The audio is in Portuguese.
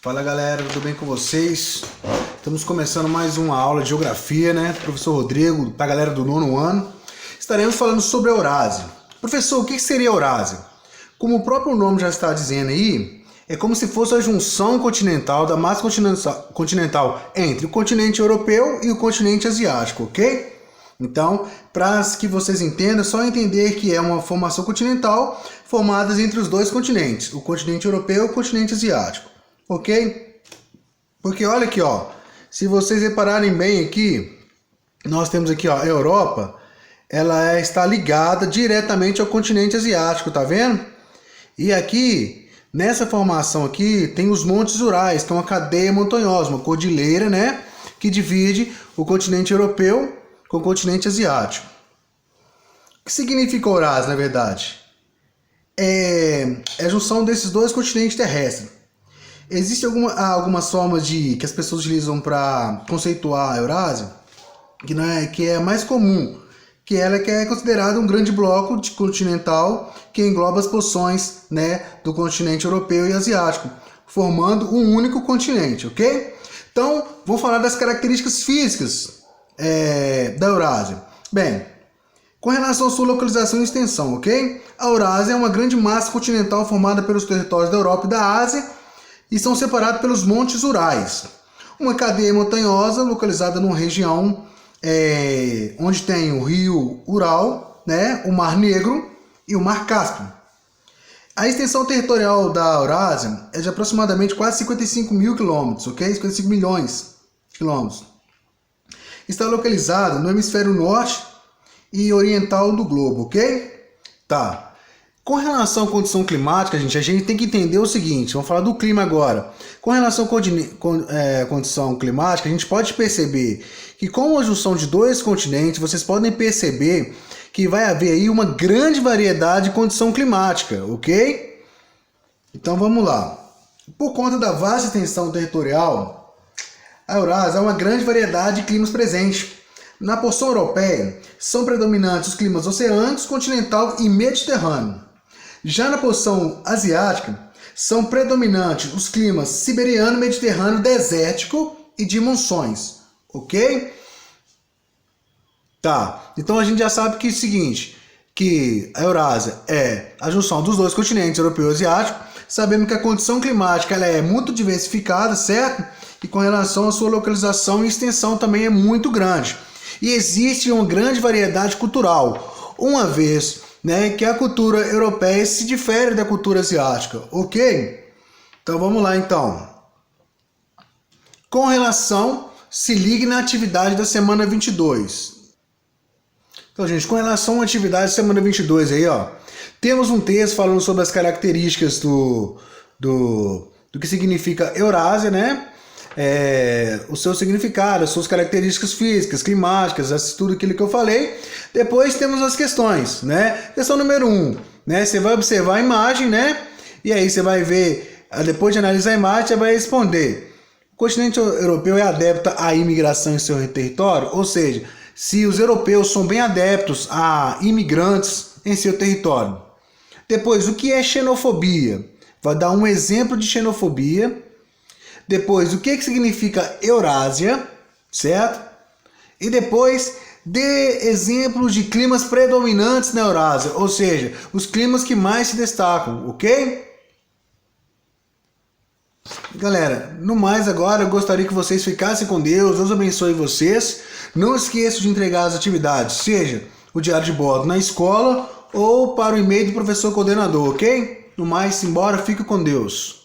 Fala galera, tudo bem com vocês? Estamos começando mais uma aula de geografia, né? Professor Rodrigo, para a galera do nono ano. Estaremos falando sobre a Eurásia. Professor, o que seria a Eurásia? Como o próprio nome já está dizendo aí, é como se fosse a junção continental da massa continental entre o continente europeu e o continente asiático, ok? Então, para que vocês entendam, é só entender que é uma formação continental formada entre os dois continentes, o continente europeu e o continente asiático, ok? Porque olha aqui, ó, se vocês repararem bem aqui, nós temos aqui, ó, a Europa, ela está ligada diretamente ao continente asiático, tá vendo? E aqui, nessa formação aqui, tem os Montes Urais, que é uma cadeia montanhosa, uma cordilheira, né, que divide o continente europeu com o continente asiático. O que significa Eurásia, na verdade? É a junção desses dois continentes terrestres. Existem algumas formas que as pessoas utilizam para conceituar a Eurásia, que é mais comum, que ela que é considerada um grande bloco continental que engloba as porções, né, do continente europeu e asiático, formando um único continente, ok? Então, vamos falar das características físicas da Eurásia. Bem, com relação à sua localização e extensão, ok? A Eurásia é uma grande massa continental formada pelos territórios da Europa e da Ásia e são separados pelos Montes Urais, uma cadeia montanhosa localizada numa região onde tem o rio Ural, né, o Mar Negro e o Mar Cáspio. A extensão territorial da Eurásia é de aproximadamente quase 55 mil quilômetros, ok? 55 milhões de quilômetros. Está localizado no hemisfério norte e oriental do globo, ok? Tá. Com relação à condição climática, a gente tem que entender o seguinte, vamos falar do clima agora. Com relação à condição climática, a gente pode perceber que com a junção de dois continentes, vocês podem perceber que vai haver aí uma grande variedade de condição climática, ok? Então vamos lá. Por conta da vasta extensão territorial, a Eurásia é uma grande variedade de climas presentes. Na porção europeia, são predominantes os climas oceânicos, continental e mediterrâneo. Já na porção asiática, são predominantes os climas siberiano, mediterrâneo, desértico e de monções, ok? Tá, então a gente já sabe que é o seguinte, que a Eurásia é a junção dos dois continentes, europeu e asiático. Sabemos que a condição climática ela é muito diversificada, certo? E com relação à sua localização e extensão também é muito grande. E existe uma grande variedade cultural, uma vez, né, que a cultura europeia se difere da cultura asiática, ok? Então vamos lá então. Com relação, se ligue na atividade da semana 22. Então, gente, com relação à atividade da semana 22 aí, ó, temos um texto falando sobre as características do que significa Eurásia, né? O seu significado, as suas características físicas, climáticas, tudo aquilo que eu falei. Depois temos as questões, né? Questão número 1, né? Você vai observar a imagem, né? E aí você vai ver, depois de analisar a imagem, você vai responder. O continente europeu é adepto à imigração em seu território? Ou seja, se os europeus são bem adeptos a imigrantes em seu território. Depois, o que é xenofobia? Vai dar um exemplo de xenofobia. Depois, o que significa Eurásia, certo? E depois, dê exemplos de climas predominantes na Eurásia, ou seja, os climas que mais se destacam, ok? Galera, no mais agora, eu gostaria que vocês ficassem com Deus, Deus abençoe vocês. Não esqueçam de entregar as atividades, seja o diário de bordo na escola ou para o e-mail do professor coordenador, ok? No mais, embora, fique com Deus.